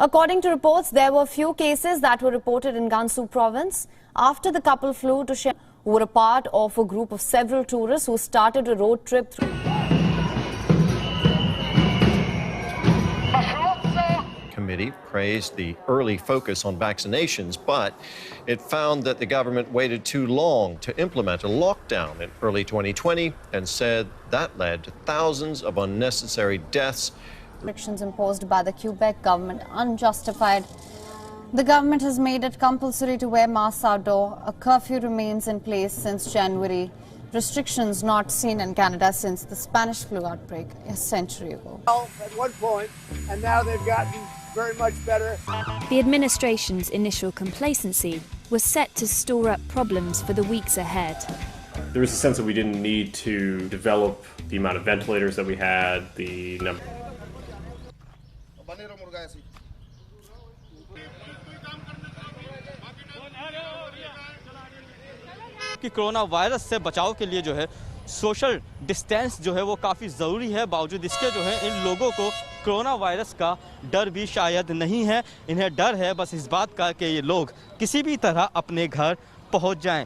According to reports, there were few cases that were reported in Gansu province after the couple flew to Shillong, who were a part of a group of several tourists who started a road trip through. Committee praised the early focus on vaccinations, but it found that the government waited too long to implement a lockdown in early 2020 and said that led to thousands of unnecessary deaths. Restrictions imposed by the Quebec government unjustified. The government has made it compulsory to wear masks outdoor. A curfew remains in place since January. Restrictions not seen in Canada since the Spanish flu outbreak a century ago. At one point, and now they've gotten very much better. The administration's initial complacency was set to store up problems for the weeks ahead. There was a sense that we didn't need to develop the amount of ventilators that we had, the number. कि corona virus से बचाव के लिए जो है social distance जो है वो काफ़ी ज़रूरी है। बावजूद इसके जो है इन लोगों को कोरोना वायरस का डर भी शायद नहीं है। इन्हें डर है बस इस बात का कि ये लोग किसी भी तरह अपने घर पहुंच जाएं।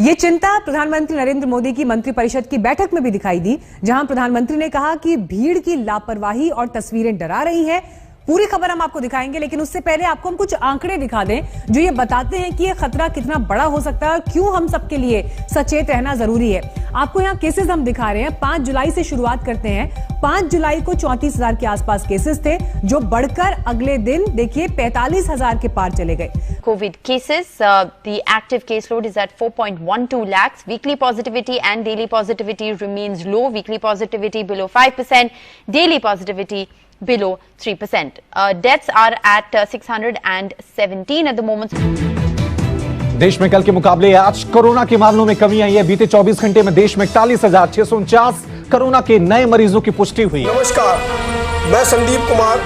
ये चिंता प्रधानमंत्री नरेंद्र मोदी की मंत्रिपरिषद की बैठक में भी दिखाई दी, जहां प्रधानमंत्री ने कहा कि भीड़ की लापरवाही और तस्वीरें डरा रही हैं। पूरी खबर हम आपको दिखाएंगे, लेकिन उससे पहले आपको हम कुछ आंकड़े दिखा दें जो ये बताते हैं कि ये खतरा कितना बड़ा हो सकता है और क्यों हम सबके लिए सचेत रहना जरूरी है। आपको यहाँ केसेस हम दिखा रहे हैं। 5 जुलाई से शुरुआत करते हैं। 5 जुलाई को 34,000 के आसपास केसेस थे, जो बढ़कर अगले दिन देखिए 45,000 के पार चले गए। COVID cases, the active caseload is at 4.12 lakhs. Weekly positivity and daily positivity remains low. Weekly positivity below 5%, daily positivity below 3%. Deaths are at 617 at the moment. देश में कल के मुकाबले आज कोरोना के मामलों में कमी आई है। बीते 24 घंटे में देश में 41,649 कोरोना के नए मरीजों की पुष्टि हुई। नमस्कार, मैं संदीप कुमार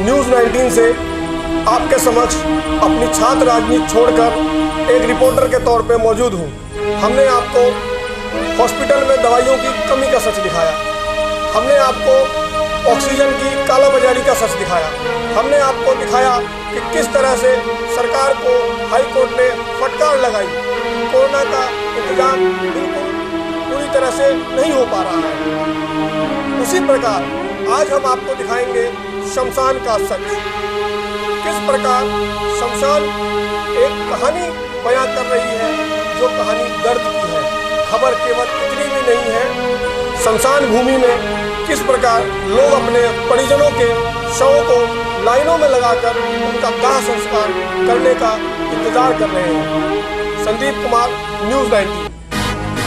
न्यूज 19 से आपके समक्ष अपनी छात्र राजनीति छोड़कर एक रिपोर्टर के तौर पे मौजूद हूँ। हमने आपको हॉस्पिटल में दवाइयों की कमी का सच दिखाया। हमने आपको ऑक्सीजन की कालाबाजारी का सच दिखाया। हमने आपको दिखाया कि किस तरह से सरकार को हाई कोर्ट ने फटकार लगाई। कोरोना का इंतजाम बिल्कुल पूरी तरह से नहीं हो पा रहा है। उसी प्रकार आज हम आपको दिखाएंगे शमशान का सच। किस प्रकार शमशान एक कहानी बयां कर रही है, जो कहानी दर्द की है। खबर केवल इतनी भी नहीं है, शमशान भूमि में किस प्रकार लोग अपने परिजनों के शवों को लाइनों में लगाकर उनका दाह संस्कार करने का इंतजार कर रहे हैं। संदीप कुमार न्यूज 19।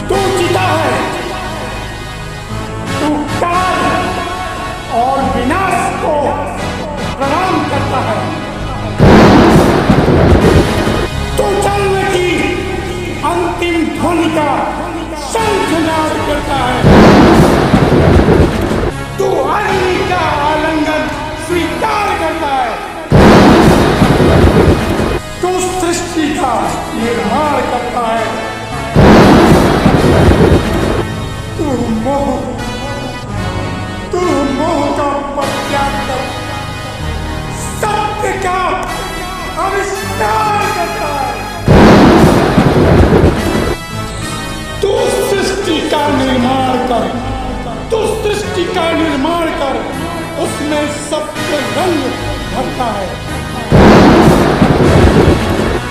तू जीता है, तू काल और विनाश को प्रणाम करता है। तू जन्म की अंतिम ध्वनि का शंखनाद करता है। तू अग्नि का आलिंगन स्वीकार करता है। तू सृष्टि का निर्माण करता है। तू मोह का परित्याग कर सत्य का आविष्कार करता है। तू सृष्टि का निर्माण कर, तू सृष्टि का निर्माण कर, उसमें सत्य रंग भरता है।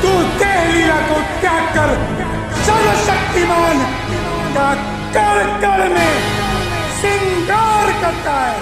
तू देहलीला को त्याग कर सर्वशक्तिमान का कण कण में श्रृंगार करता है।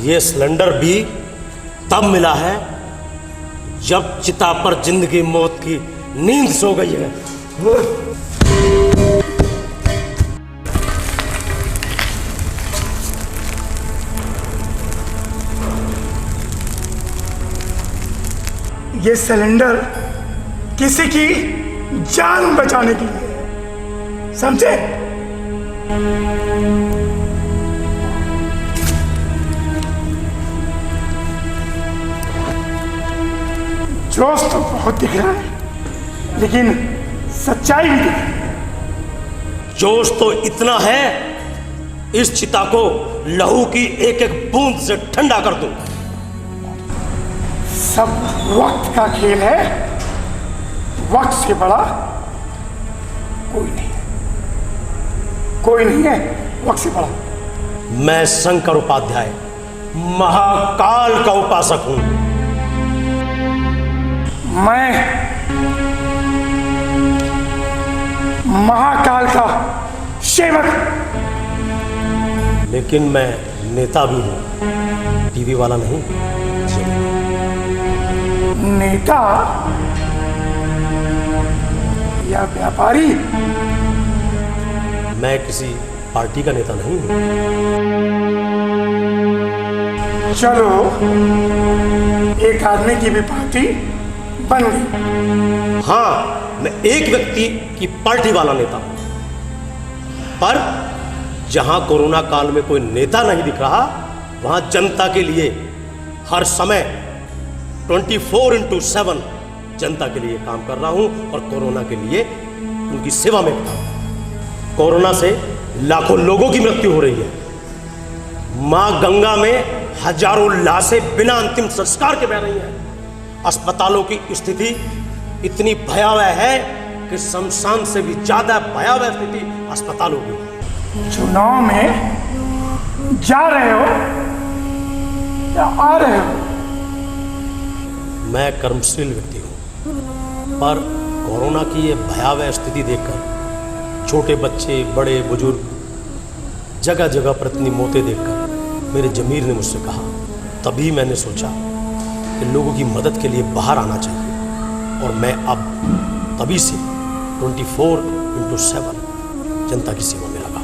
ये सिलेंडर भी तब मिला है जब चिता पर जिंदगी मौत की नींद सो गई है। ये सिलेंडर किसी की जान बचाने के लिए है, समझे? जोश तो बहुत दिख रहा है, लेकिन सच्चाई भी दिख रही है। जोश तो इतना है, इस चिता को लहू की एक एक बूंद से ठंडा कर दूं। सब वक्त का खेल है, वक्त से बड़ा कोई नहीं है, कोई नहीं है वक्त से बड़ा। मैं शंकर उपाध्याय महाकाल का उपासक हूं। मैं महाकाल का सेवक। लेकिन मैं नेता भी हूं, टीवी वाला नहीं। नेता या व्यापारी? मैं किसी पार्टी का नेता नहीं हूं। चलो, एक आदमी की भी पार्टी बन गई। हाँ, मैं एक व्यक्ति की पार्टी वाला नेता हूं, पर जहां कोरोना काल में कोई नेता नहीं दिख रहा, वहां जनता के लिए हर समय 24/7 जनता के लिए काम कर रहा हूं और कोरोना के लिए उनकी सेवा में खड़ा हूं। कोरोना से लाखों लोगों की मृत्यु हो रही है। मां गंगा में हजारों लाशें बिना अंतिम संस्कार के बह रही हैं। अस्पतालों की स्थिति इतनी भयावह है कि शमशान से भी ज्यादा भयावह स्थिति अस्पतालों की। चुनाव में जा रहे हो या आ रहे हो? मैं कर्मशील व्यक्ति हूं, पर कोरोना की ये भयावह स्थिति देखकर छोटे बच्चे, बड़े बुजुर्ग जगह जगह पर इतनी मौतें देखकर मेरे जमीर ने मुझसे कहा, तभी मैंने सोचा कि लोगों की मदद के लिए बाहर आना चाहिए और मैं अब तभी से 24/7 जनता की सेवा में लगा।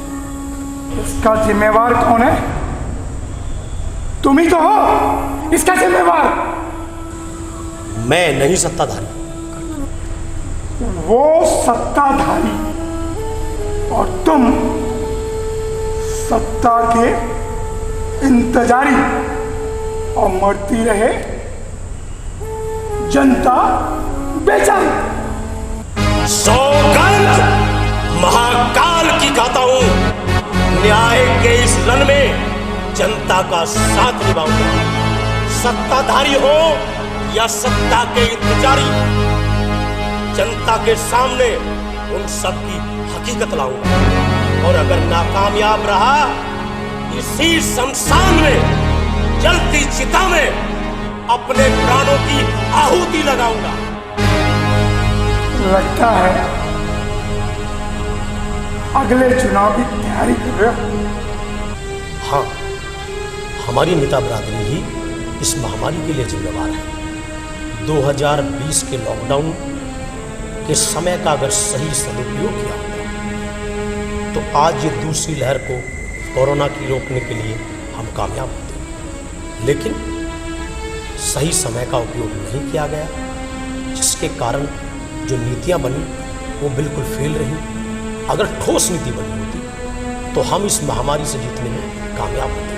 इसका जिम्मेवार कौन है? तुम ही तो हो इसका जिम्मेवार। मैं नहीं सत्ताधारी, वो सत्ताधारी और तुम सत्ता के इंतजारी, और मरती रहे जनता बेचारी। सौगंध महाकाल की खाता हूं, न्याय के इस रण में जनता का साथ निभाऊंगा। सत्ताधारी हो या सत्ता के इंतजारी, जनता के सामने उन सब की हकीकत लाऊंगा। और अगर नाकामयाब रहा, इसी शमशान में जलती चिता में अपने प्राणों की आहुति लगाऊंगा। लगता है अगले चुनाव की तैयारी कर रहे हो। हाँ, हमारी नेता बिरादरी ही इस महामारी के लिए जिम्मेवार है। 2020 के लॉकडाउन के समय का अगर सही सदुपयोग किया होता तो आज ये दूसरी लहर को कोरोना की रोकने के लिए हम कामयाब होते। लेकिन सही समय का उपयोग नहीं किया गया, जिसके कारण जो नीतियां बनी वो बिल्कुल फेल रही। अगर ठोस नीति बनी होती तो हम इस महामारी से जीतने में कामयाब होते।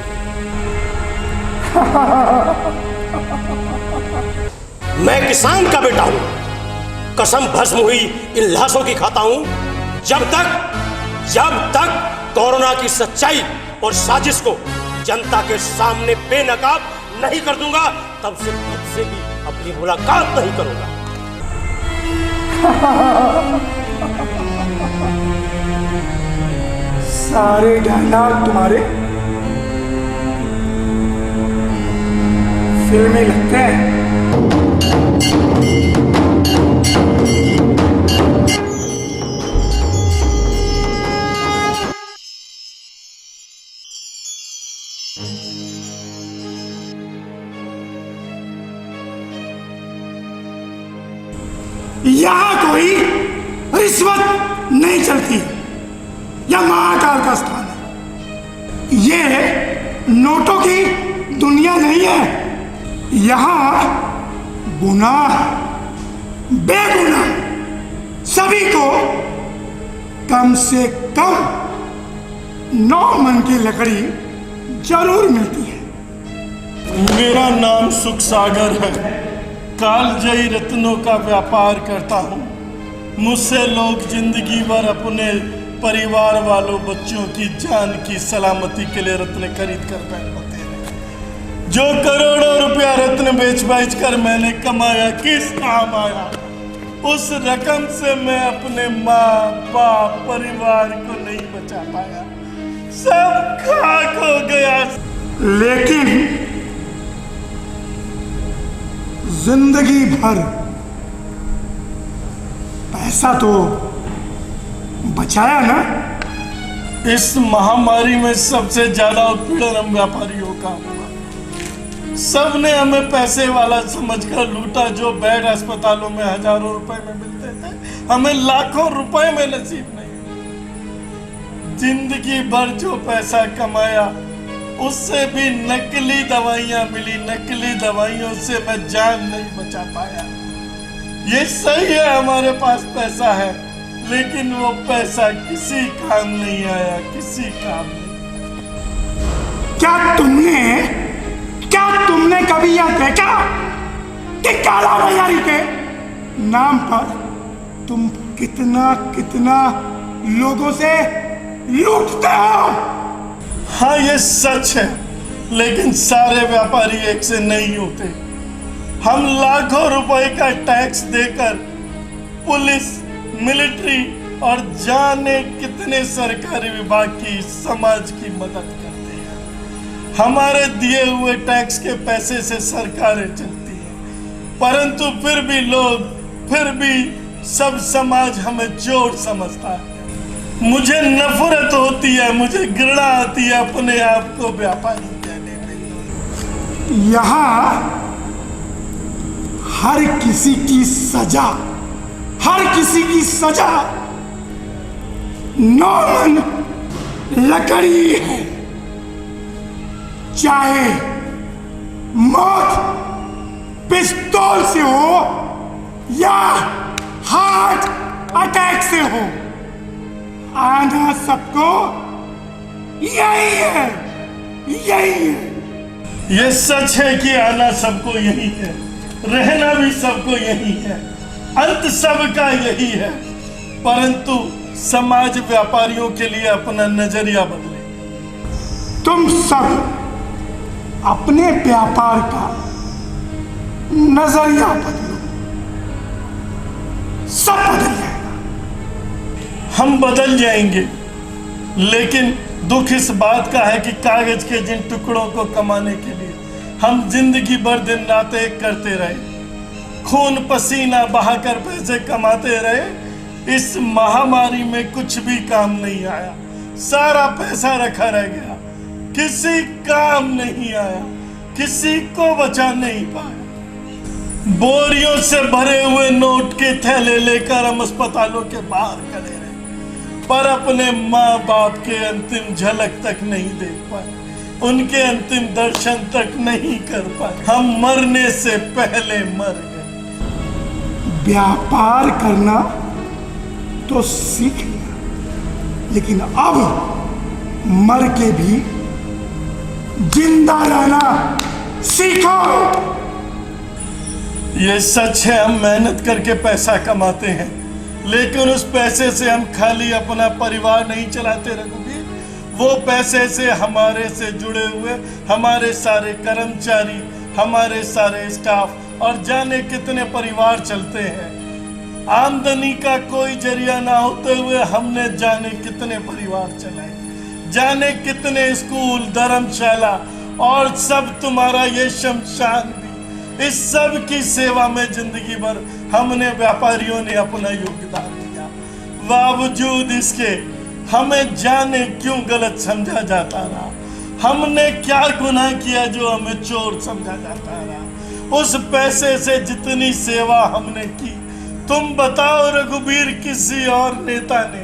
मैं किसान का बेटा हूं, कसम भस्म हुई इन लाशों की खाता हूं। जब तक कोरोना की सच्चाई और साजिश को जनता के सामने बेनकाब नहीं कर दूंगा, तब से खुद से भी अपनी मुलाकात नहीं करूंगा। सारे डायलॉग तुम्हारे फिल्मी लगते हैं। यहाँ कोई रिश्वत नहीं चलती। यह महाकाल का स्थान है। ये नोटों की दुनिया नहीं है। यहाँ गुनाह बेगुनाह सभी को कम से कम 9 मन की लकड़ी जरूर मिलती है। मेरा नाम सुख सागर है। कालजयी रत्नों का व्यापार करता हूँ। मुझसे लोग जिंदगी भर अपने परिवार वालों बच्चों की जान की सलामती के लिए रत्न खरीद कर पहनते हैं। जो करोड़ों रुपया रत्न बेच कर मैंने कमाया किस काम आया? उस रकम से मैं अपने माँ बाप परिवार को नहीं बचा पाया। सब खाक हो गया। लेकिन जिंदगी भर पैसा तो बचाया ना। इस महामारी में सबसे ज्यादा उत्पीड़न हम व्यापारियों का हुआ। सबने हमें पैसे वाला समझकर लूटा। जो बेड अस्पतालों में हजारों रुपए में मिलते थे, हमें लाखों रुपए में नसीब नहीं। जिंदगी भर जो पैसा कमाया उससे भी नकली दवाइयां मिली। नकली दवाइयों से मैं जान नहीं बचा पाया। ये सही है हमारे पास पैसा है, लेकिन वो पैसा किसी काम नहीं आया, किसी काम नहीं। क्या तुमने कभी यह देखा कि काला बाजारी के नाम पर तुम कितना लोगों से लूटते हो? हाँ, ये सच है, लेकिन सारे व्यापारी एक से नहीं होते। हम लाखों रुपए का टैक्स देकर पुलिस, मिलिट्री और जाने कितने सरकारी विभाग की, समाज की मदद करते हैं। हमारे दिए हुए टैक्स के पैसे से सरकारें चलती हैं, परंतु फिर भी सब समाज हमें चोर समझता है। मुझे नफरत होती है, मुझे घृणा आती है अपने आप को व्यापारी कहने में। यहाँ हर किसी की सजा 9 मन लकड़ी है। चाहे मौत पिस्तौल से हो या हार्ट अटैक से हो, आना सबको यही है। ये सच है कि आना सबको यही है, रहना भी सबको यही है, अंत सबका यही है। परंतु समाज व्यापारियों के लिए अपना नजरिया बदले। तुम सब अपने व्यापार का नजरिया बदलो, सब बदल जाएगा। हम बदल जाएंगे, लेकिन दुख इस बात का है कि कागज के जिन टुकड़ों को कमाने के लिए हम जिंदगी भर दिन रात एक करते रहे, खून पसीना बहाकर पैसे कमाते रहे, इस महामारी में कुछ भी काम नहीं आया। सारा पैसा रखा रह गया, किसी काम नहीं आया, किसी को बचा नहीं पाया। बोरियों से भरे हुए नोट के थैले लेकर हम अस्पतालों के बाहर खड़े रहे, पर अपने माँ बाप के अंतिम झलक तक नहीं देख पाए, उनके अंतिम दर्शन तक नहीं कर पाए। हम मरने से पहले मर गए। व्यापार करना तो सीख लिया, लेकिन अब मर के भी जिंदा रहना सीखो। ये सच है, हम मेहनत करके पैसा कमाते हैं, लेकिन उस पैसे से हम खाली अपना परिवार नहीं चलाते रघुवीर। वो पैसे से हमारे से जुड़े हुए हमारे सारे कर्मचारी, हमारे सारे स्टाफ और जाने कितने परिवार चलते हैं। आमदनी का कोई जरिया ना होते हुए हमने जाने कितने परिवार चलाए, जाने कितने स्कूल, धर्मशाला और सब तुम्हारा ये शमशान भी। इस सब की सेवा में जिंदगी भर हमने व्यापारियों ने अपना योगदान दिया। बावजूद इसके हमें जाने क्यों गलत समझा जाता रहा। हमने क्या गुनाह किया जो हमें चोर समझा जाता रहा। उस पैसे से जितनी सेवा हमने की तुम बताओ रघुवीर, किसी और नेता ने,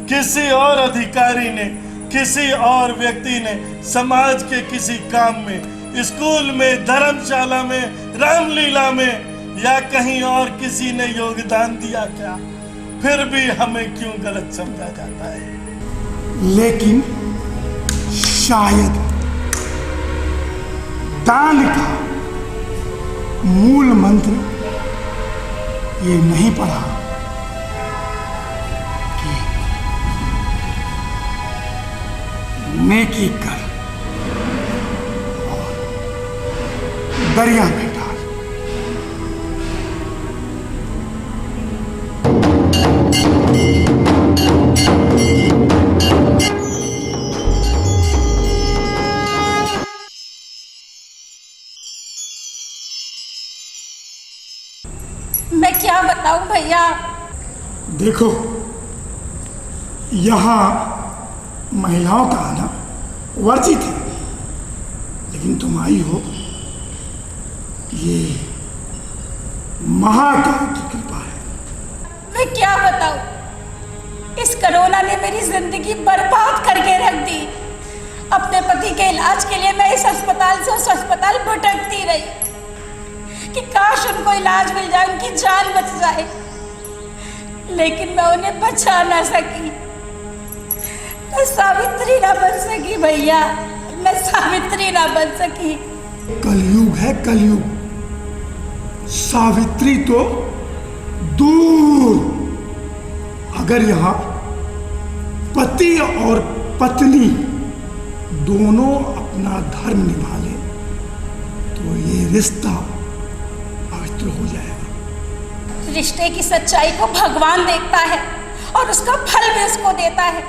किसी और अधिकारी ने, किसी और व्यक्ति ने समाज के किसी काम में, स्कूल में, धर्मशाला में, रामलीला में या कहीं और किसी ने योगदान दिया क्या? फिर भी हमें क्यों गलत समझा जाता है? लेकिन शायद दान का मूल मंत्र ये नहीं पढ़ा कि नेकी कर और दरिया में डाल। मैं क्या बताऊं भैया? देखो, यहाँ महिलाओं का आना वर्जित है, लेकिन तुम आई हो, ये महाकाल की कृपा है। मैं क्या बताऊं? इस कोरोना ने मेरी जिंदगी बर्बाद करके रख दी। अपने पति के इलाज के लिए मैं इस अस्पताल से उस अस्पताल भटकती रही कि काश उनको इलाज मिल जाए, उनकी जान बच जाए, लेकिन मैं उन्हें बचा ना सकी। मैं सावित्री ना बन सकी भैया, मैं सावित्री ना बन सकी। कलयुग है कलयुग, सावित्री तो दूर। अगर यहाँ पति और पत्नी दोनों अपना धर्म निभा ले तो ये रिश्ता पवित्र हो जाएगा। रिश्ते की सच्चाई को भगवान देखता है और उसका फल भी उसको देता है,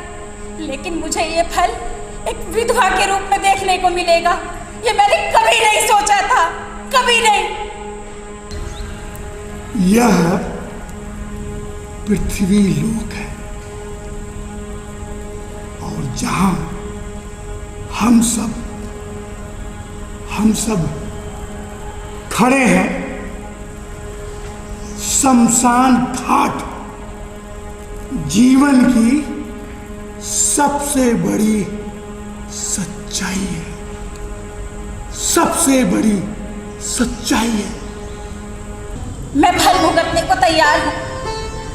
लेकिन मुझे ये फल एक विधवा के रूप में देखने को मिलेगा, ये मैंने कभी नहीं सोचा था, कभी नहीं। यह पृथ्वी लोक है और जहां हम सब खड़े हैं, शमशान घाट जीवन की सबसे बड़ी सच्चाई है, सबसे बड़ी सच्चाई है। मैं फल भुगतने को तैयार हूँ,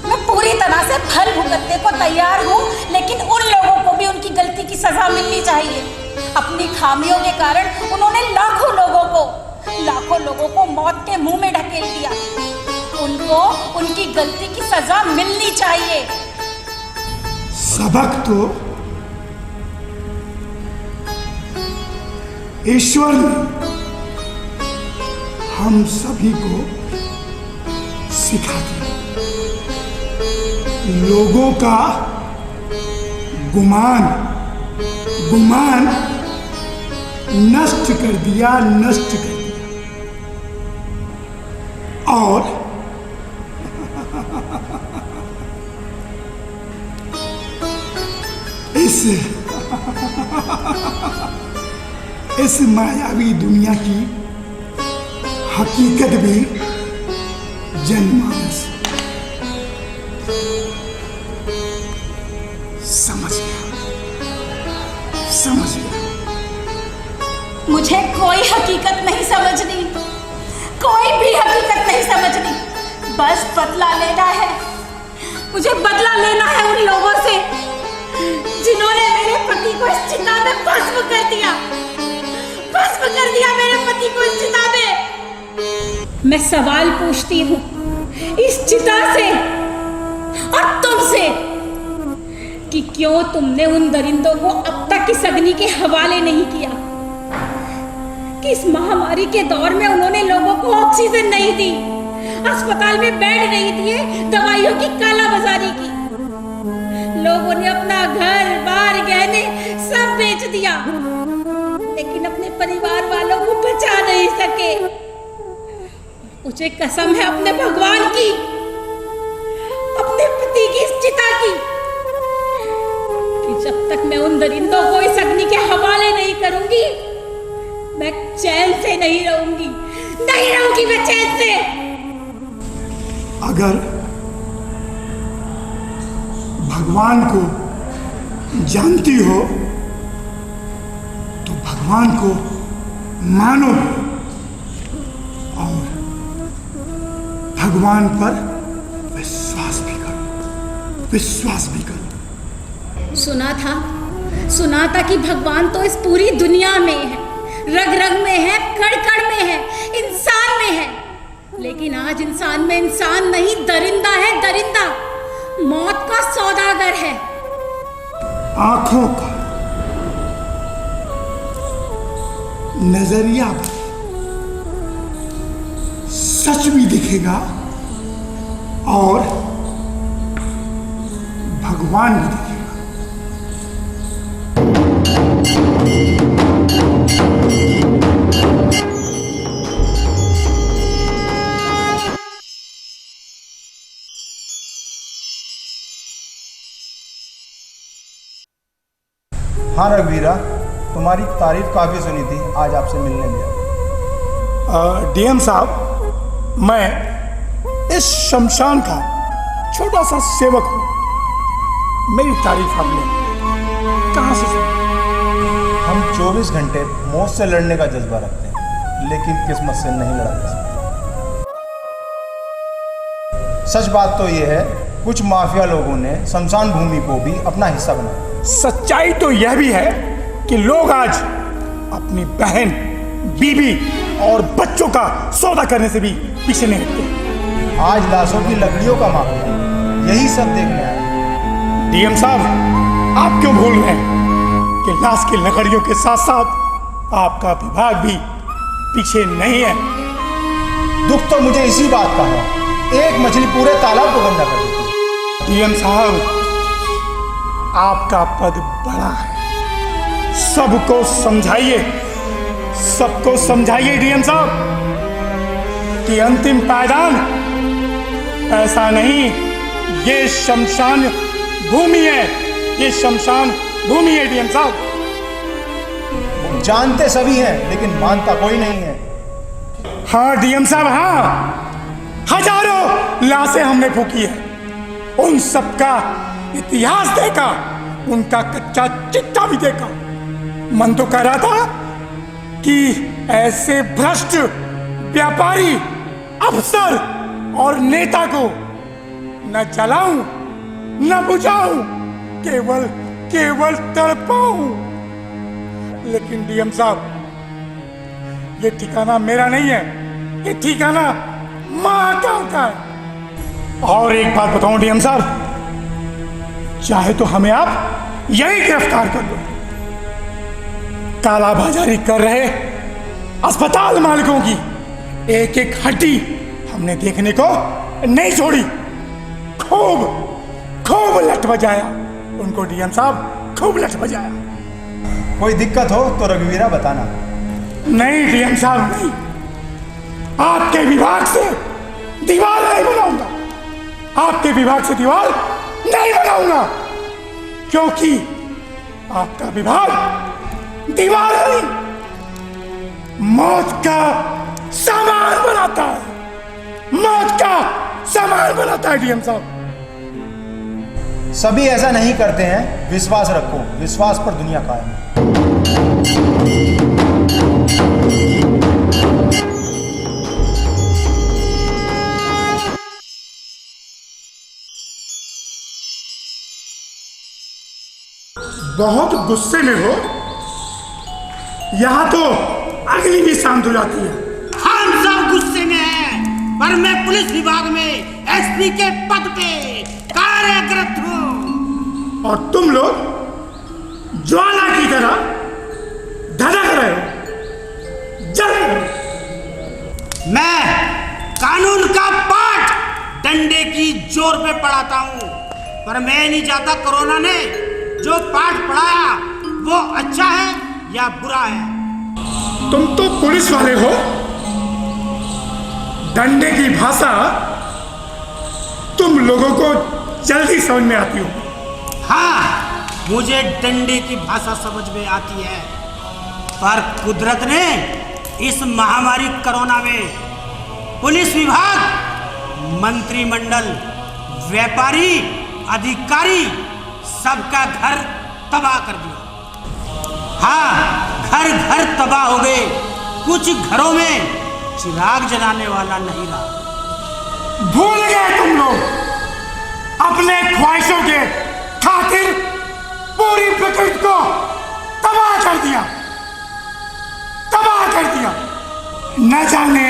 मैं पूरी तरह से फल भुगतने को तैयार हूँ, लेकिन उन लोगों को भी उनकी गलती की सजा मिलनी चाहिए। अपनी खामियों के कारण उन्होंने लाखों लोगों को मौत के मुंह में ढकेल दिया। उनको उनकी गलती की सजा मिलनी चाहिए। सबक तो ईश्वर ने हम सभी को सिखा दिया। लोगों का गुमान नष्ट कर दिया और इस मायावी दुनिया की हकीकत भी जनमानस समझ गया। मुझे कोई हकीकत नहीं समझनी, कोई भी हकीकत नहीं समझनी, बस बदला लेना है। मुझे बदला लेना है उन लोगों से जिन्होंने मेरे पति को इस चिता में भस्म कर दिया मेरे पति को इस चिता में। मैं सवाल पूछती हूँ इस चिता से और तुमसे कि क्यों तुमने उन दरिंदों को अब तक इस अग्नि के हवाले नहीं किया? कि इस महामारी के दौर में उन्होंने लोगों को ऑक्सीजन नहीं दी, अस्पताल में बेड नहीं दिए, दवाइयों की कालाबाजारी की। लोगों ने अपना घर बार गहने सब बेच दिया, लेकिन अपने परिवार वालों को बचा नहीं सके। मुझे कसम है अपने भगवान की, अपने पति की इस चिता की, कि जब तक मैं उन दरिंदों को इस अग्नि के हवाले नहीं करूंगी, मैं चैन से नहीं रहूंगी मैं चैन से। अगर भगवान को जानती हो तो भगवान को मानो और भगवान पर विश्वास भी करो। सुना था कि भगवान तो इस पूरी दुनिया में है, रग रग में है, कण कण में है, इंसान में है। लेकिन आज इंसान में इंसान नहीं, दरिंदा है, दरिंदा, मौत का सौदागर है। आंखों का नजरिया भी सच भी दिखेगा और भगवान भी दिखेगा। हाँ रघुवीरा, तुम्हारी तारीफ काफ़ी सुनी थी, आज आपसे मिलने गया। डीएम साहब, मैं इस शमशान का छोटा सा सेवक हूँ। मेरी तारीफ आपने कहाँ से सुनी? हम 24 घंटे मौत से लड़ने का जज्बा रखते हैं, लेकिन किस्मत से नहीं लड़ा जा सकते। सच बात तो ये है, कुछ माफिया लोगों ने शमशान भूमि को भी अपना हिस्सा बनाया। सच्चाई तो यह भी है कि लोग आज अपनी बहन, बीबी और बच्चों का सौदा करने से भी पीछे नहीं हटते। आज लाशों की लकड़ियों का माफिया, यही सब देखने आए। डीएम साहब, आप क्यों भूल रहे हैं कि लाश की लकड़ियों के साथ साथ आपका विभाग भी पीछे नहीं है। दुख तो मुझे इसी बात का है, एक मछली पूरे तालाब को गंदा कर देती। डीएम साहब, आपका पद बड़ा है, सबको समझाइए डीएम साहब कि अंतिम पायदान ऐसा नहीं, ये शमशान भूमि है, ये शमशान भूमि है डीएम साहब। जानते सभी हैं लेकिन मानता कोई नहीं है। हाँ डीएम साहब, हाँ, हजारों लाशें हमने फूकी है, उन सबका इतिहास देखा, उनका कच्चा चिट्ठा भी देखा। मन तो कह रहा था कि ऐसे भ्रष्ट व्यापारी, अफसर और नेता को न जलाऊं न बुझाऊं, केवल तड़पाऊं। लेकिन डीएम साहब, ये ठिकाना मेरा नहीं है, ये ठिकाना महाकाल का है। और एक बात बताऊं डीएम साहब, चाहे तो हमें आप यही गिरफ्तार कर लो। कालाबाजारी कर रहे अस्पताल मालिकों की एक एक हड्डी हमने देखने को नहीं छोड़ी। खूब लट बजाया उनको डीएम साहब, खूब लट बजाया। कोई दिक्कत हो तो रघुवीरा बताना। नहीं डीएम साहब, नहीं, आपके विभाग से दीवार नहीं बनाऊंगा, आपके विभाग से दीवार नहीं बनाऊंगा, क्योंकि आपका विभाग दीवार नहीं, मौत का सामान बनाता है, मौत का सामान बनाता है डीएम साहब। सभी ऐसा नहीं करते हैं, विश्वास रखो, विश्वास पर दुनिया कायम है। बहुत गुस्से में हो, यहां तो अगली भी शांत हो जाती है। हम सब गुस्से में हैं, पर मैं पुलिस विभाग में एसपी के पद पे कार्यरत हूं। और तुम लोग ज्वाला की तरह धधक रहे हो, जल रहे हो। मैं कानून का पाठ डंडे की जोर पे पढ़ाता हूं, पर मैं नहीं चाहता कोरोना ने जो पाठ पढ़ाया वो अच्छा है या बुरा है। तुम तो पुलिस वाले हो, डंडे की भाषा तुम लोगों को जल्दी समझ में आती हो। हाँ, मुझे डंडे की भाषा समझ में आती है, पर कुदरत ने इस महामारी कोरोना में पुलिस विभाग, मंत्रिमंडल, व्यापारी, अधिकारी सबका घर तबाह कर दिया। हाँ, घर घर तबाह हो गए। कुछ घरों में चिराग जलाने वाला नहीं रहा। भूल गए तुम लोग अपने ख्वाहिशों के खातिर पूरी प्रकृति को तबाह कर दिया, तबाह कर दिया। न जाने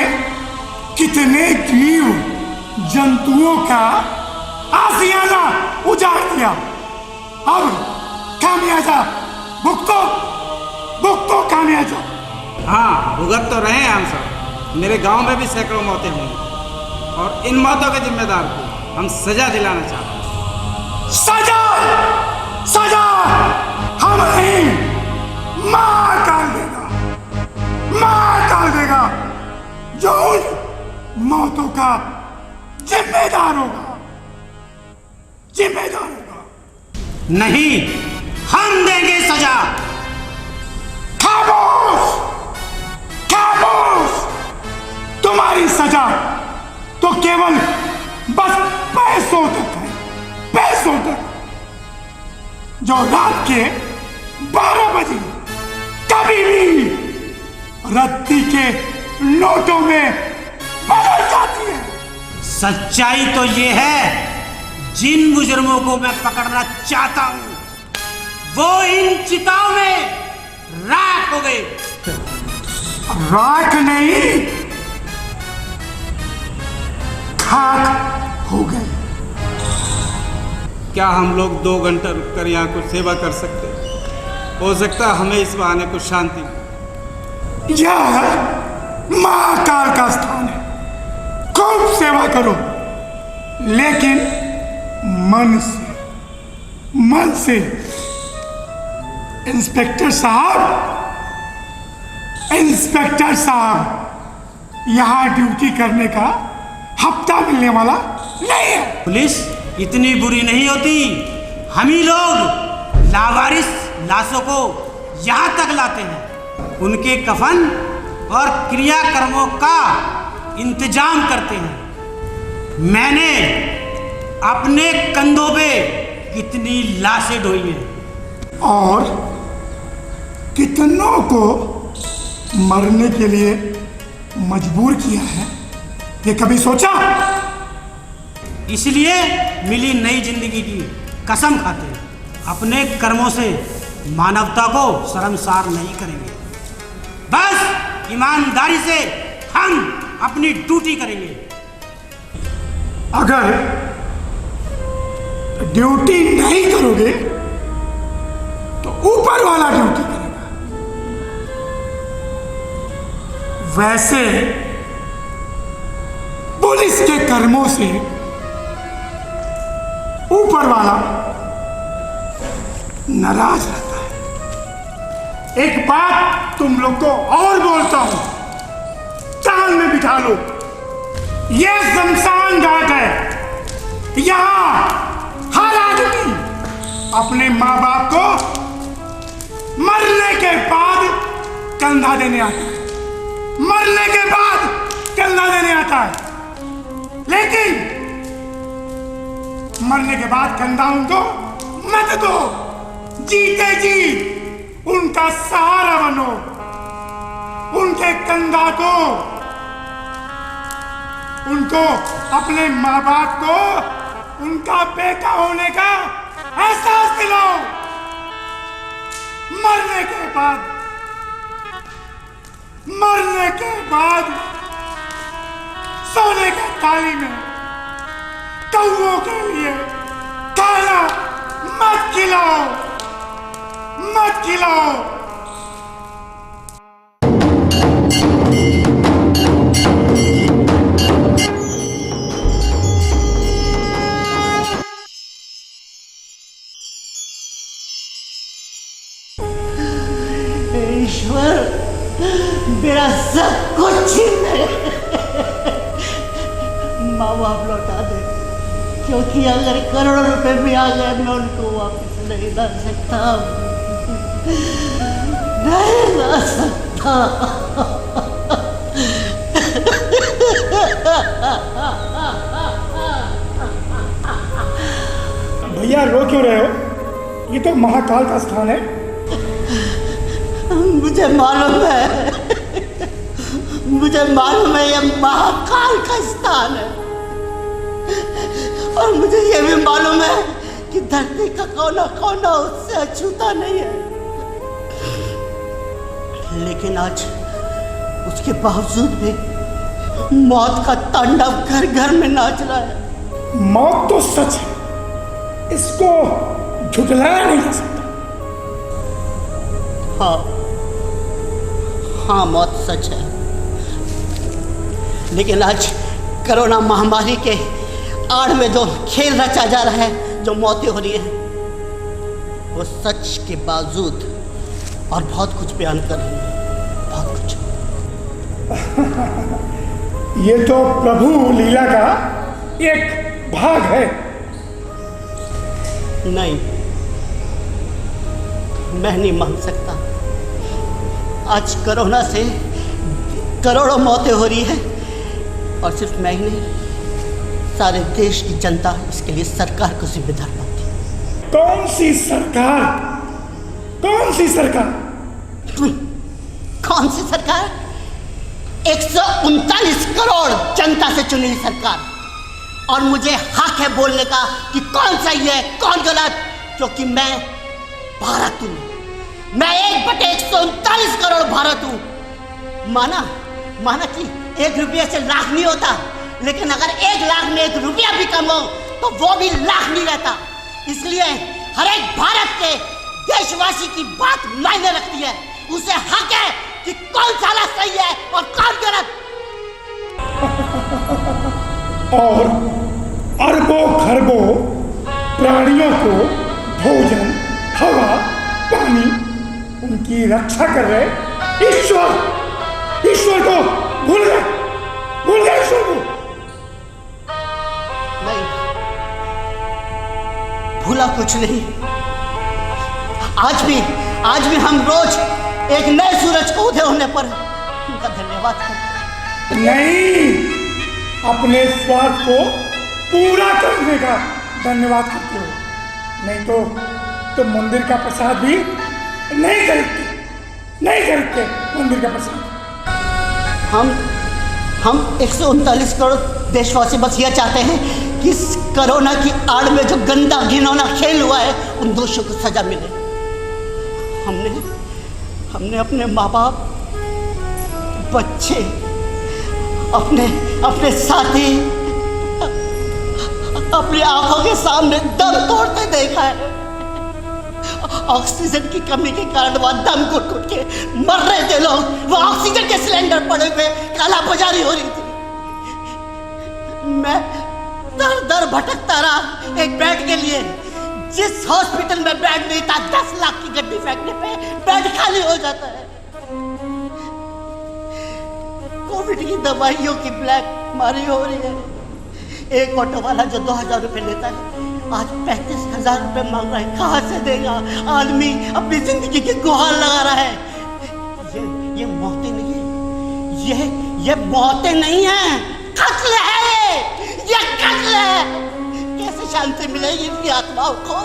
कितने जीव जंतुओं का आशियाना उजाड़ दिया। अब खामियाजा भुगतो, भुगतो खामियाजा। हाँ, भुगत तो रहे हैं हम सब। मेरे गांव में भी सैकड़ों मौतें हुई और इन मौतों के जिम्मेदार को हम सजा दिलाना चाहते हैं। सजा, सजा हम नहीं, मार डाल देगा, मार डाल देगा जो उन मौतों का जिम्मेदार होगा, जिम्मेदार होगा। नहीं, हम देंगे सजा। खामोश, खामोश। तुम्हारी सजा तो केवल बस पैसों तक है, पैसों तक, जो रात के 12 बजे कभी भी रद्दी के नोटों में बदल जाती है। सच्चाई तो ये है, जिन मुजरिमों को मैं पकड़ना चाहता हूं वो इन चिताओं में राख हो गए। राख नहीं, खाक हो गए। क्या हम लोग 2 घंटा रुककर यहाँ कुछ सेवा कर सकते हैं? हो सकता है हमें इस बहाने कुछ शांति मिले। यह महाकाल का स्थान है, खूब सेवा करो, लेकिन मन से, मन से। इंस्पेक्टर साहब, इंस्पेक्टर साहब, यहां ड्यूटी करने का हफ्ता मिलने वाला नहीं है। पुलिस इतनी बुरी नहीं होती। हम ही लोग लावारिस लाशों को यहां तक लाते हैं, उनके कफन और क्रियाकर्मों का इंतजाम करते हैं। मैंने अपने कंधों पे कितनी लाशें ढोई हैं और कितनों को मरने के लिए मजबूर किया है, ये कभी सोचा? इसलिए मिली नई जिंदगी की कसम खाते हैं, अपने कर्मों से मानवता को शर्मसार नहीं करेंगे। बस ईमानदारी से हम अपनी ड्यूटी करेंगे। अगर ड्यूटी नहीं करोगे तो ऊपर वाला ड्यूटी करेगा। वैसे पुलिस के कर्मों से ऊपर वाला नाराज रहता है। एक बात तुम लोग को और बोलता हूं, चांद में बिठा लो, यह शमशान घाट है। यहां हर आदमी अपने माँ बाप को मरने के बाद कंधा देने आता है, मरने के बाद कंधा देने आता है। लेकिन मरने के बाद कंधा उनको मत दो, जीते जी उनका सहारा बनो, उनके कंधा दो, उनको अपने माँ बाप को उनका बेटा होने का एहसास दिलाओ। मरने के बाद, मरने के बाद सोने के थाली में कौओं के लिए खाना मत खिलाओ, मत खिलाओ। ईश्वर मेरा सब कुछ छीन ले, माँ बाप लौटा दे, क्योंकि अगर करोड़ों रुपए भी आ गए मैं उनको वापस नहीं ला सकता, नहीं ला सकता। भैया रो क्यों रहे हो? तो महाकाल का स्थान है। मुझे मालूम है, मुझे मालूम है ये महाकाल का स्थान है, और मुझे ये भी मालूम है कि धरती का कोना कोना उससे अछूता नहीं है। लेकिन आज उसके बावजूद भी मौत का तांडव घर घर में नाच रहा है। मौत तो सच है, इसको झुठलाया नहीं जा सकता। हाँ, मौत सच है, लेकिन आज कोरोना महामारी के आड़ में जो खेल रचा जा रहा है, जो मौतें हो रही हैं, वो सच के बावजूद और बहुत कुछ बयान कर रही है, बहुत कुछ। ये तो प्रभु लीला का एक भाग है। नहीं, मैं नहीं मान सकता। आज कोरोना से करोड़ों मौतें हो रही है, और सिर्फ मैं ही नहीं, सारे देश की जनता इसके लिए सरकार को जिम्मेदार मानती है। कौन सी सरकार? कौन सी सरकार? कौन सी सरकार? 139 करोड़ जनता से चुनी सरकार, और मुझे हक है बोलने का कि कौन सही है कौन गलत, क्योंकि मैं भारत हूं। मैं 1/139 करोड़ भारत हूं। माना कि 1 रुपये से लाख नहीं होता, लेकिन अगर 1 लाख में 1 रुपया भी कम हो तो वो भी लाख नहीं रहता। इसलिए हर एक भारत के देशवासी की बात मायने रखती है। उसे हक है कि कौन साला सही है और कौन गलत। और अरबों खरबों प्राणियों को भोजन, हवा, पानी, उनकी रक्षा कर रहे ईश्वर को भूल गए ईश्वर को। नहीं, भूला कुछ नहीं। आज भी हम रोज एक नए सूरज को उदय होने पर उनका धन्यवाद करते हैं। नहीं, अपने स्वार्थ को पूरा करने का धन्यवाद करते हो। नहीं तो मंदिर का प्रसाद भी नहीं खरीदते मंदिर का प्रसाद। हम 139 करोड़ देशवासी बस यह चाहते हैं कि इस कोरोना की आड़ में जो गंदा घिनौना खेल हुआ है, उन दोषियों को सजा मिले। हमने अपने माँ बाप, बच्चे, अपने साथी अपनी आंखों के सामने दम तोड़ते देखा है। ऑक्सीजन की कमी के कारण वहां दम घुट के मर रहे थे लोग। वो ऑक्सीजन के सिलेंडर पड़े हुए काला बाजारी हो रही थी। मैं दर भटकता रहा एक बेड के लिए। जिस हॉस्पिटल में बेड नहीं था, 10 लाख की गड्डी फेंकने पे बेड खाली हो जाता है। कोविड की दवाइयों की ब्लैक मारी हो रही है। एक ऑटो वाला जो 2000 रुपए लेता है, आज 35,000 रुपए मांग रहा है। कहां से देगा? आदमी अपनी जिंदगी की गुहार लगा रहा है। ये मौतें नहीं है, ये मौतें नहीं है, कत्ल है। ये कत्ल है। कैसे शांति मिलेगी इनकी आत्माओं को?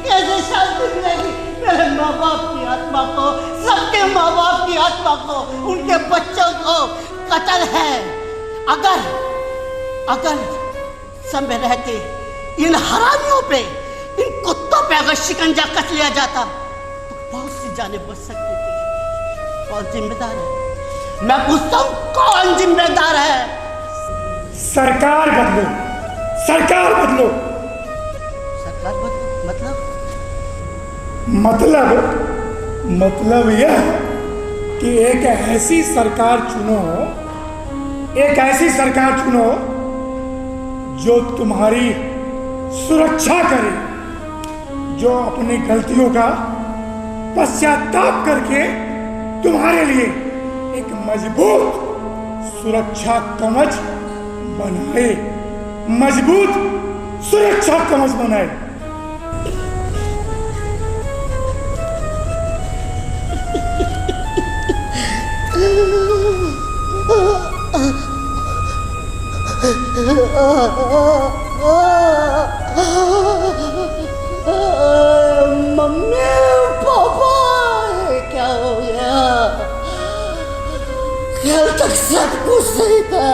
कैसे शांति मिलेगी मेरे माँ बाप की आत्मा को, सबके माँ बाप की आत्मा को, उनके बच्चों को? कत्ल है। अगर समय रहते इन हरामियों पे, इन कुत्तों पे अगर शिकंजा कस लिया जाता तो बहुत सी जानें बच सकती थी। कौन जिम्मेदार है? मैं पूछता हूं, कौन जिम्मेदार है? सरकार बदलो। सरकार बदलो। मतलब यह कि एक ऐसी सरकार चुनो जो तुम्हारी सुरक्षा करे, जो अपनी गलतियों का पश्चाताप करके तुम्हारे लिए एक मजबूत सुरक्षा कवच बनाए। मम्मी पापा, ये क्या हो गया? कल तक सब कुछ सही था,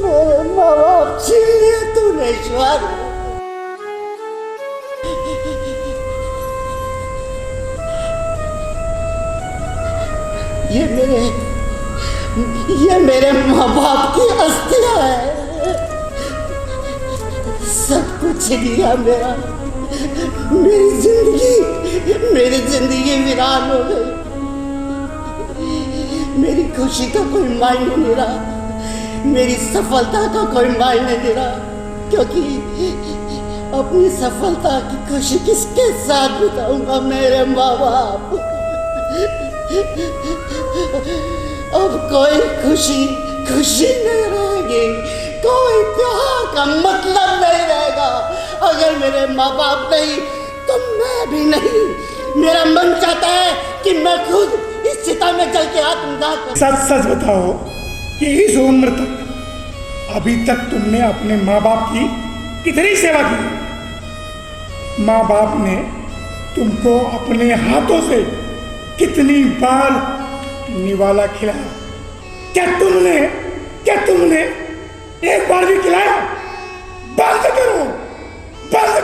मेरे माँ बाप छीन लिए तूने ईश्वर। ये मेरे माँ बाप की अस्थियां है, सब कुछ छिन गया मेरा। मेरी जिंदगी वीरान हो गई। मेरी खुशी का कोई मायने नहीं रहा, मेरी सफलता का कोई मायने नहीं रहा, क्योंकि अपनी सफलता की खुशी किसके साथ बिताऊंगा? मेरे माँ बाप। अब कोई खुशी नहीं रहेगी, कोई प्यार का मतलब नहीं रहेगा। अगर मेरे माँ बाप नहीं तो मैं भी नहीं। मेरा मन चाहता है कि मैं खुद इस चिता में जल के आत्मदाह करूं। सच बताओ कि इस उम्र तक अभी तक तुमने अपने माँ बाप की कितनी सेवा की? माँ बाप ने तुमको अपने हाथों से कितनी बार निवाला खिलाया? क्या तुमने एक बार भी खिलाया? बंद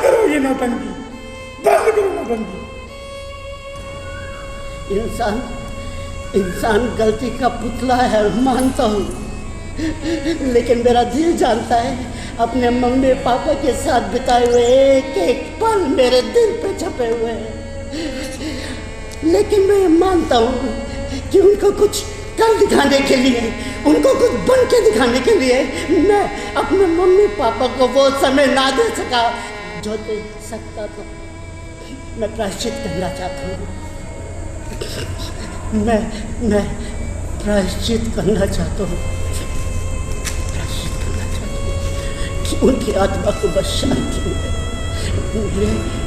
करो ये नौटंकी, बंद करो नौटंकी। इंसान गलती का पुतला है, मानता हूँ, लेकिन मेरा दिल जानता है अपने मम्मी पापा के साथ बिताए हुए एक एक पल मेरे दिल पे छपे हुए हैं। लेकिन मैं मानता हूँ कि उनको कुछ कर दिखाने के लिए, उनको कुछ बन के दिखाने के लिए मैं अपने मम्मी पापा को वो समय ना दे सका जो दे सकता था। मैं प्रायश्चित करना चाहता हूँ, मैं प्रायश्चित करना चाहता हूँ कि उनकी आत्मा को बस शांति मिले।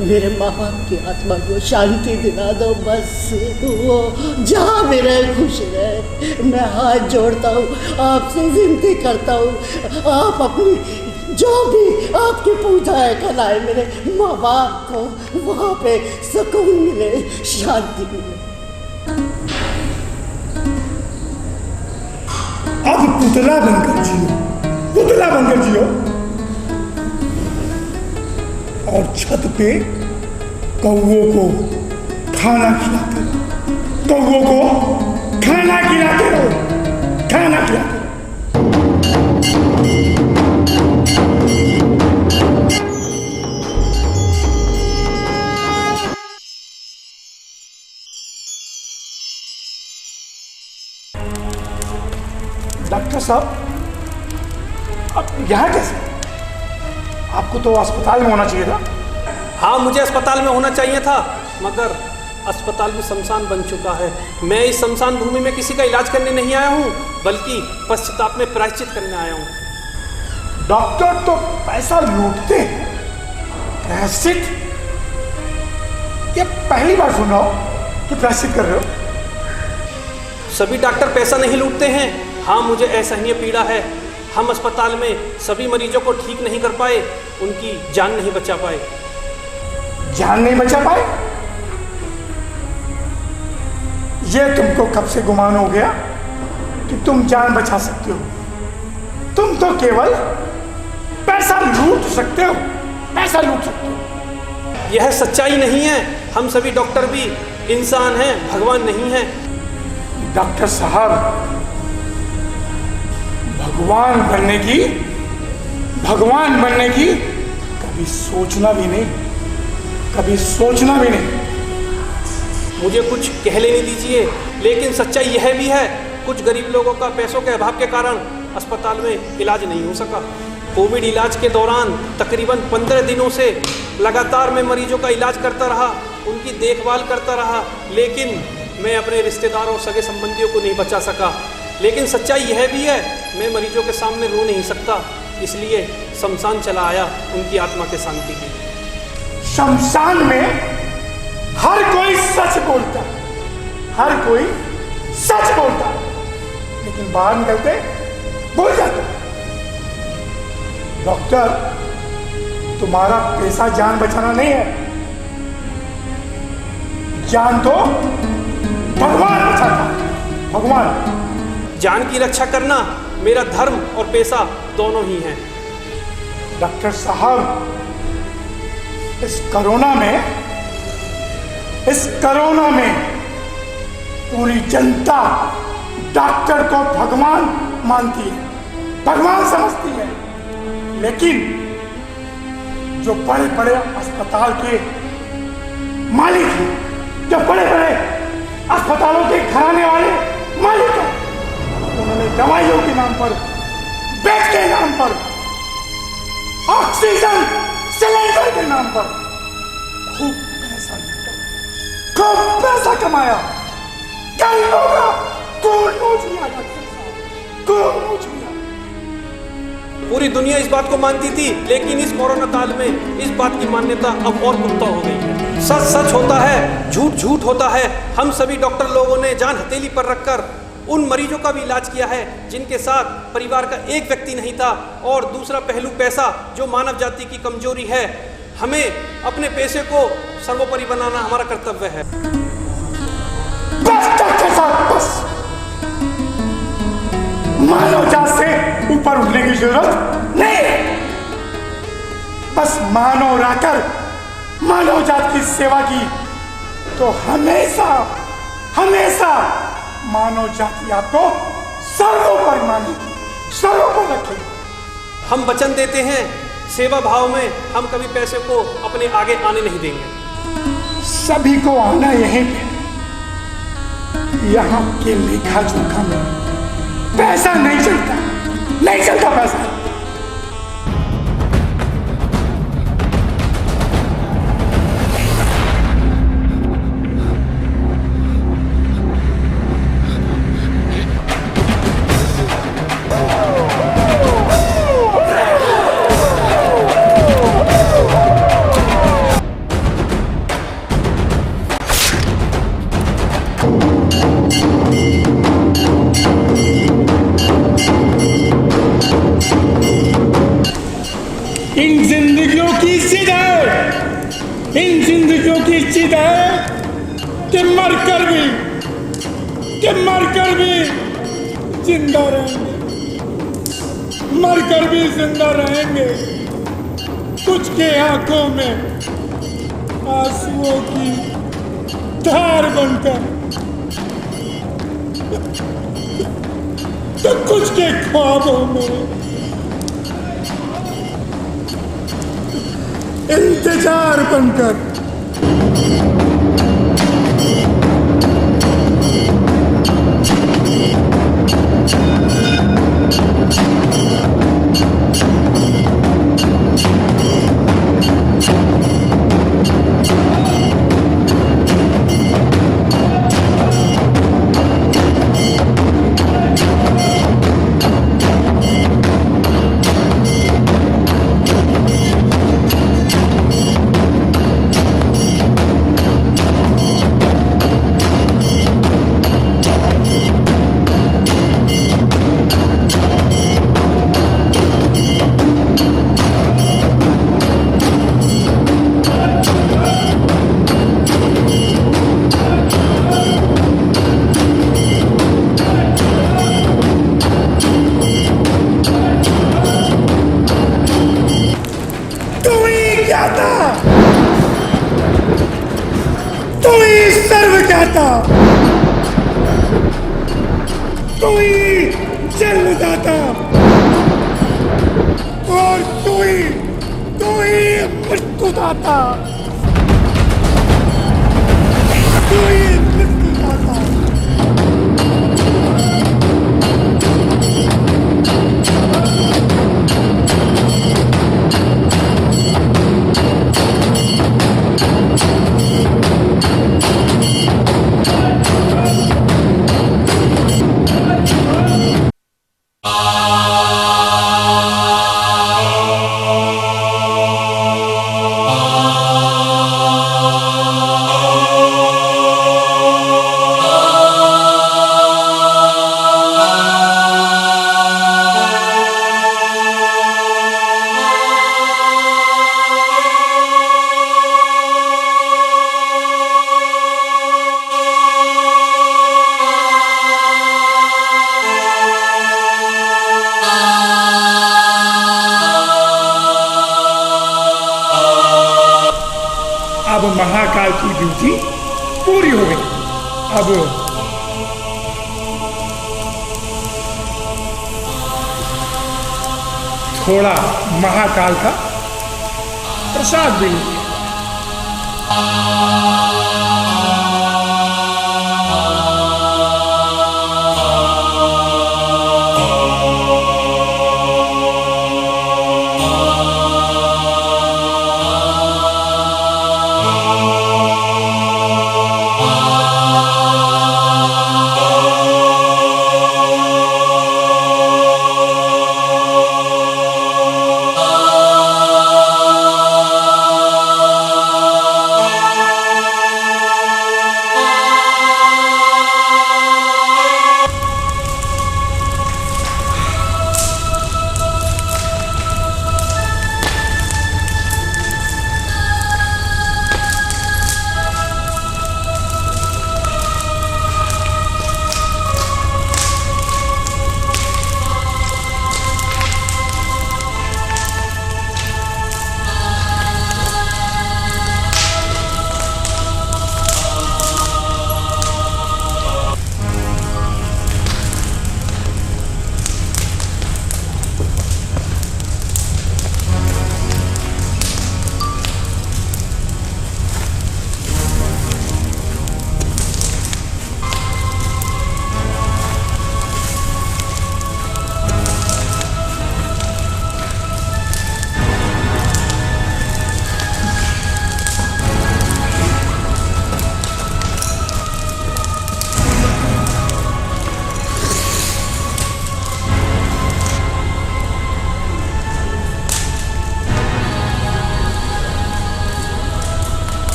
मेरे माँ बाप की आत्मा को शांति दिला दो, बस वो जहाँ भी रहे खुश रहे। मैं हाथ जोड़ता हूँ, आपसे विनती करता हूँ, आप अपनी जो भी आपकी पूजा है कराए मेरे माँ बाप को, वहाँ पे सुकून मिले, शांति मिले। अब पुतला बनकर जियो और छत पे कौवों को खाना खिलाते रहो। डॉक्टर साहब, अब यहाँ कैसे? आपको तो अस्पताल में होना चाहिए था। हाँ, मुझे अस्पताल में होना चाहिए था, मगर अस्पताल भी शमशान बन चुका है। मैं इस शमशान भूमि में किसी का इलाज करने नहीं आया हूँ, बल्कि पश्चाताप में प्रायश्चित करने आया हूँ। डॉक्टर तो पैसा लूटते हैं, प्रायश्चित? ये पहली बार सुन रहा हूँ कि प्रायश्चित कर रहे हो। सभी डॉक्टर पैसा नहीं लूटते हैं। हाँ, मुझे असहनीय पीड़ा है। हम अस्पताल में सभी मरीजों को ठीक नहीं कर पाए, उनकी जान नहीं बचा पाए। जान नहीं बचा पाए? ये तुमको कब से गुमान हो गया कि तुम जान बचा सकते हो? तुम तो केवल पैसा लूट सकते हो। यह सच्चाई नहीं है। हम सभी डॉक्टर भी इंसान हैं, भगवान नहीं हैं। डॉक्टर साहब, भगवान बनने की कभी सोचना भी नहीं। मुझे कुछ कह लेने दीजिए। लेकिन सच्चाई यह भी है, कुछ गरीब लोगों का पैसों के अभाव के कारण अस्पताल में इलाज नहीं हो सका। कोविड इलाज के दौरान तकरीबन 15 दिनों से लगातार मैं मरीजों का इलाज करता रहा, उनकी देखभाल करता रहा, लेकिन मैं अपने रिश्तेदारों और सगे संबंधियों को नहीं बचा सका। लेकिन सच्चाई यह भी है, मैं मरीजों के सामने रो नहीं सकता, इसलिए शमशान चला आया उनकी आत्मा के शांति के लिए। शमशान में हर कोई सच बोलता, लेकिन बाहर निकलते भूल जाते। डॉक्टर, तुम्हारा पैसा जान बचाना नहीं है, जान तो भगवान बचाता है, भगवान। जान की रक्षा करना मेरा धर्म और पेशा दोनों ही हैं। डॉक्टर साहब, इस कोरोना में पूरी जनता डॉक्टर को भगवान मानती है, भगवान समझती है, लेकिन जो बड़े बड़े अस्पताल के मालिक हैं, जो बड़े बड़े अस्पतालों के घराने वाले मालिक हैं, उन्होंने दवाइयों के नाम पर, बेड के नाम पर, ऑक्सीजन सिलेंडर के नाम पर खूब पैसा लूटा, खूब पैसा कमाया, गरीबों का खून नोच लिया, खून नोच लिया। पूरी दुनिया इस बात को मानती थी, लेकिन इस कोरोना काल में इस बात की मान्यता अब और पुख्ता हो गई है। सच सच होता है, झूठ झूठ होता है। हम सभी डॉक्टर लोगों ने जान हथेली पर रखकर उन मरीजों का भी इलाज किया है जिनके साथ परिवार का एक व्यक्ति नहीं था। और दूसरा पहलू पैसा, जो मानव जाति की कमजोरी है। हमें अपने पैसे को सर्वोपरि बनाना हमारा कर्तव्य है। बस डॉक्टर साहब, बस मानव जात से ऊपर उठने की जरूरत नहीं है। बस मानव रहकर मानव जात की सेवा की तो हमेशा हमेशा मानव जाति आपको सर्वोपरि मानेगी, सर्वोपरि रखेगी। हम वचन देते हैं, सेवा भाव में हम कभी पैसे को अपने आगे आने नहीं देंगे। सभी को आना यहीं पे, यहाँ के लेखा जोखा में पैसा नहीं चलता, नहीं चलता पैसा। इन जिंदगियों की जिद है कि मरकर भी जिंदा रहेंगे, मरकर भी जिंदा रहेंगे। कुछ के आंखों में आंसुओं की धार बनकर, तो कुछ के ख्वाबों में इंतजार बनकर। कोई जन्मदाता और कोई मृत्युदाता, कोई मृत्युदाता। साल की ड्यूटी पूरी हो गई। अब थोड़ा महाकाल का प्रसाद भी लीजिए।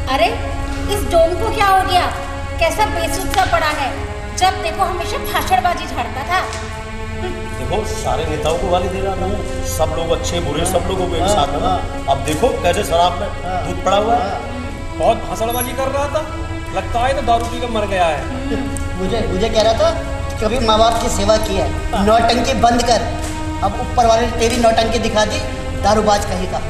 अरे इस डोम को क्या हो गया? कैसा बेसुध पड़ा है। जब देखो हमेशा भाषणबाजी झाड़ता था। देखो सारे नेताओं को गाली दे रहा था, सब लोग अच्छे बुरे सब लोगों को एक साथ में। अब देखो कैसे शराब में दूध पड़ा हुआ है। बहुत भाषणबाजी कर रहा था, लगता है तो दारू पी कर मर गया है। मुझे कह रहा था कभी माँ बाप की सेवा की है, नौटंकी बंद कर। अब ऊपर वाले ने तेरी नौटंकी दिखा दी, दारूबाज कहीं का।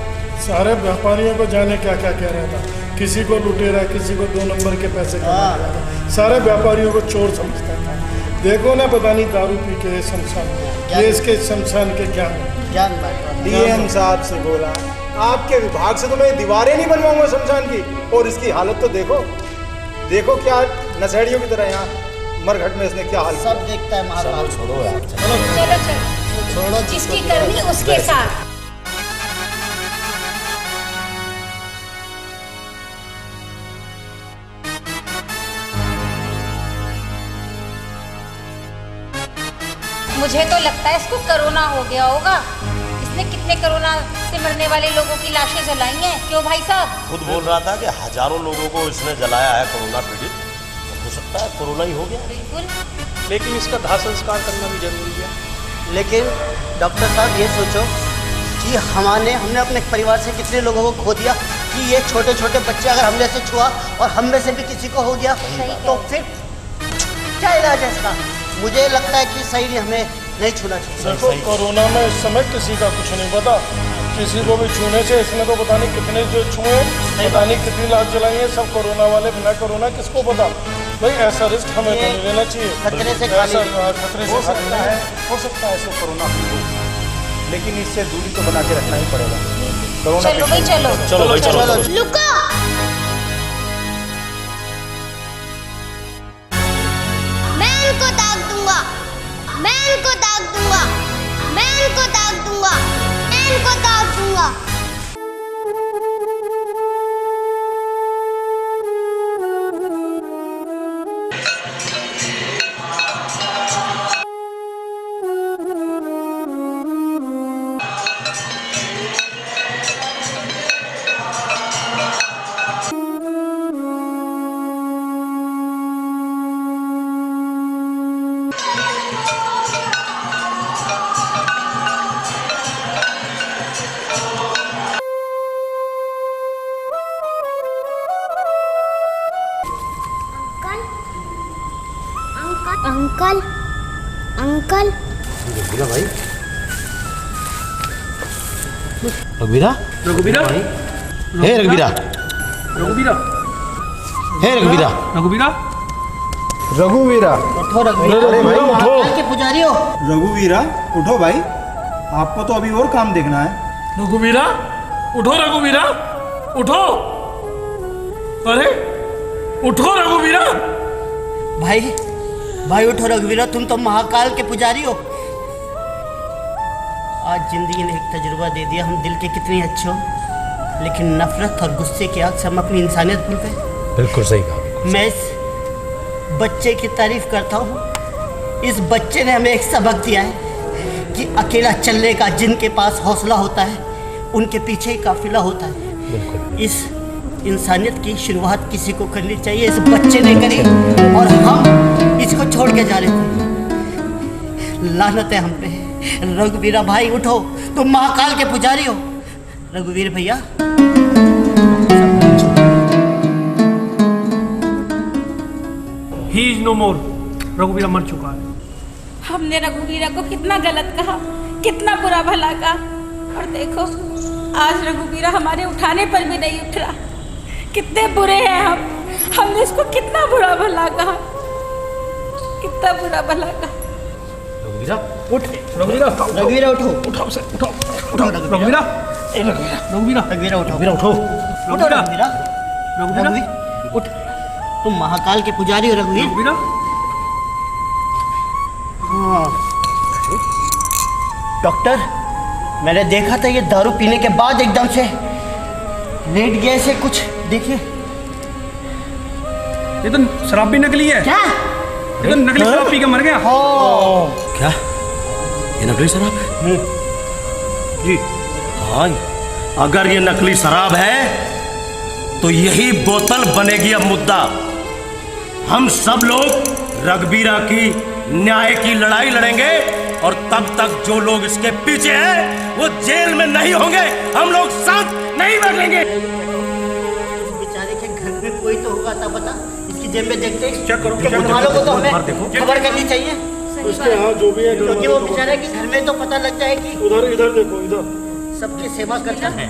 सारे व्यापारियों को जाने क्या क्या कह रहा था, किसी को लुटेरा, किसी को 2 नंबर के पैसे कमा रहा था, सारे व्यापारियों को चोर समझता था। देखो ना, पता नहीं दारू पी के शमशान, ये इसके शमशान के क्या डीएम साहब से बोला, आपके विभाग से तो मैं दीवारें नहीं बनवाऊंगा शमशान की, और इसकी हालत तो देखो क्या नशेड़ियों की तरह यहाँ मरघट में इसने क्या हाल। सब देखता है महाकाल। छोड़ो यार, चलो जिसकी करनी उसके साथ। मुझे तो लगता है इसको कोरोना हो गया होगा। इसने कितने कोरोना से मरने वाले लोगों की लाशें जलाई हैं, क्यों भाई साहब? खुद बोल रहा था कि हजारों लोगों को इसने जलाया है कोरोना पीड़ित। हो सकता है कोरोना ही हो गया। बिल्कुल। लेकिन इसका दाह संस्कार करना भी जरूरी है। लेकिन डॉक्टर साहब ये सोचो कि हमने अपने परिवार से कितने लोगों को खो दिया, कि ये छोटे छोटे बच्चे अगर हमने से छुआ और हम में से भी किसी को हो गया तो फिर क्या इलाज है इसका? मुझे लगता है कि सही नहीं, हमें नहीं छूना चाहिए। देखो कोरोना में इस समय किसी का कुछ नहीं पता, किसी को भी छूने से इसने तो पता नहीं कितने जो छुए, पता नहीं कितनी लाख जलाई है, सब कोरोना वाले, बिना कोरोना किसको पता। भाई ऐसा रिस्क हमें तो नहीं लेना चाहिए। खतरे से खतरे हो से सकता है ऐसे कोरोना हो, लेकिन इससे दूरी तो बना के रखना ही पड़ेगा। कोरोना चलो भाई चलो चलो भाई चलो लुको। मैं इनको दाग दूंगा, मैं इनको दाग दूंगा, मैं इनको दाग दूंगा, मैं इनको दाग दूंगा। अंकल अंकल रघुवीरा भाई, रघुवीरा रघुवीरा हे रघुवीरा रघुवीरा हे रघुवीरा रघुवीरा रघुवीरा उठो रघुवीरा, अरे भाई उठो। महाकाल के पुजारी हो। रघुवीरा उठो भाई, आपको तो अभी और काम देखना है। रघुवीरा उठो, रघुवीरा उठो, अरे उठो रघुवीरा। भाई भाई उठो रघुवीरा, तुम तो महाकाल के पुजारी हो। आज जिंदगी ने एक तजुर्बा दे दिया, हम दिल के कितने अच्छे हो, लेकिन नफरत और गुस्से की आग से हम अपनी इंसानियत भूल गए। बिल्कुल सही कहा। मैं इस बच्चे की तारीफ करता हूँ। इस बच्चे ने हमें एक सबक दिया है कि अकेला चलने का जिनके पास हौसला होता है, उनके पीछे ही काफिला होता है। इस इंसानियत की शुरुआत किसी को करनी चाहिए, इस बच्चे ने करी और हम इसको छोड़ के जा रहे थे। लानत है हम पे। रघुवीरा भाई उठो, तुम महाकाल के पुजारी हो। रघुवीर भैया ही इज नो मोर, रघुवीरा मर चुका है। हमने रघुवीरा को कितना गलत कहा, कितना बुरा भला कहा, और देखो आज रघुवीरा हमारे उठाने पर भी नहीं उठ रहा। कितने बुरे हैं हम, हमने इसको कितना बुरा भला कहा, कितना बुरा भला कहा। रघुवीरा उठ, रघुवीरा रघुवीरा उठो, उठाओ से उठाओ उठाओ रघुवीरा रघुवीरा रघुवीरा उठो, रघुवीरा उठो, उठो रघुवीरा, रघुवीर उठ, तुम महाकाल के पुजारी हो रघुवीर। रघुवीरा हाँ डॉक्टर, मैंने देखा था ये दारू पीने के बाद एकदम से लेट गया से कुछ, देखिए ये तो शराब भी नकली है। क्या? ये तो नकली शराब पी के मर गया। क्या ये नकली शराब है? जी हाँ, अगर ये नकली शराब है तो यही बोतल बनेगी अब मुद्दा। हम सब लोग रघुवीरा की न्याय की लड़ाई लड़ेंगे और तब तक जो लोग इसके पीछे हैं वो जेल में नहीं होंगे, हम लोग साथ नहीं बैठेंगे। बेचारे के घर में कोई तो होगा, तब बता इसकी जेब में देखते चेक करो, घर वालों को तो हमें खबर करनी चाहिए। उसके यहाँ जो भी है, क्योंकि वो बेचारे के घर में तो पता लग जाए कि उधर इधर देखो, इधर सबकी सेवा करता है।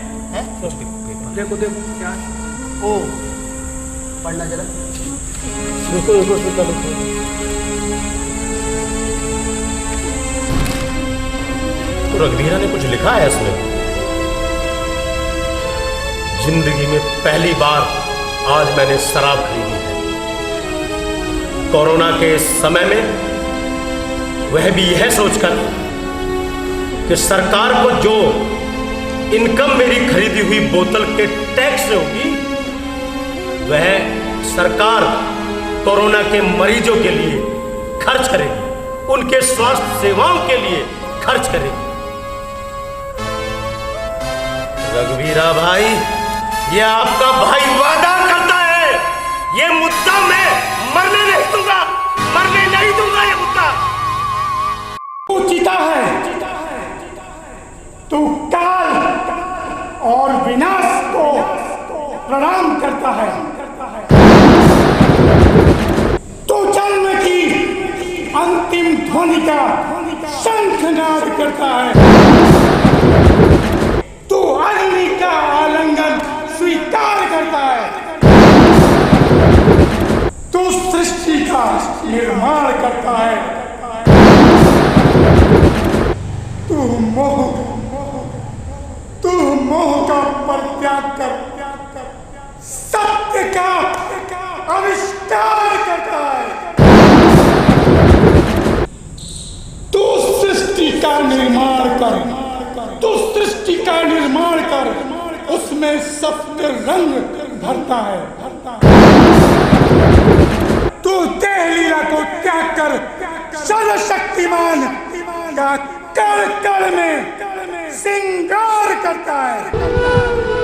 देखो देखो क्या है? ओ पढ़ना जरा, देखो देखो सीधा देखो। तो रघुवीरा ने कुछ लिखा है इसमें। जिंदगी में पहली बार आज मैंने शराब खरीदी है। कोरोना के समय में वह भी यह सोचकर कि सरकार को जो इनकम मेरी खरीदी हुई बोतल के टैक्स से होगी वह सरकार कोरोना के मरीजों के लिए खर्च करेगी, उनके स्वास्थ्य सेवाओं के लिए खर्च करेगी। रघुवीरा भाई, ये आपका भाई वादा करता है, ये मुद्दा मैं मरने नहीं दूंगा, मरने नहीं दूंगा ये मुद्दा। तू जीता है, तू काल और विनाश को प्रणाम करता है। तू जन्म की अंतिम ध्वनि का शंखनाद करता है। तू अग्नि का आलिंगन स्वीकार करता है। तू सृष्टि का निर्माण करता है। तू मोह का परित्याग कर सत्य का आविष्कार करता है। तू सृष्टि का निर्माण कर, तू सृष्टि का निर्माण कर, उसमें सत्य रंग भरता है। तू देह लीला को त्याग कर सर्वशक्तिमान का कण कण में सिंगार करता है।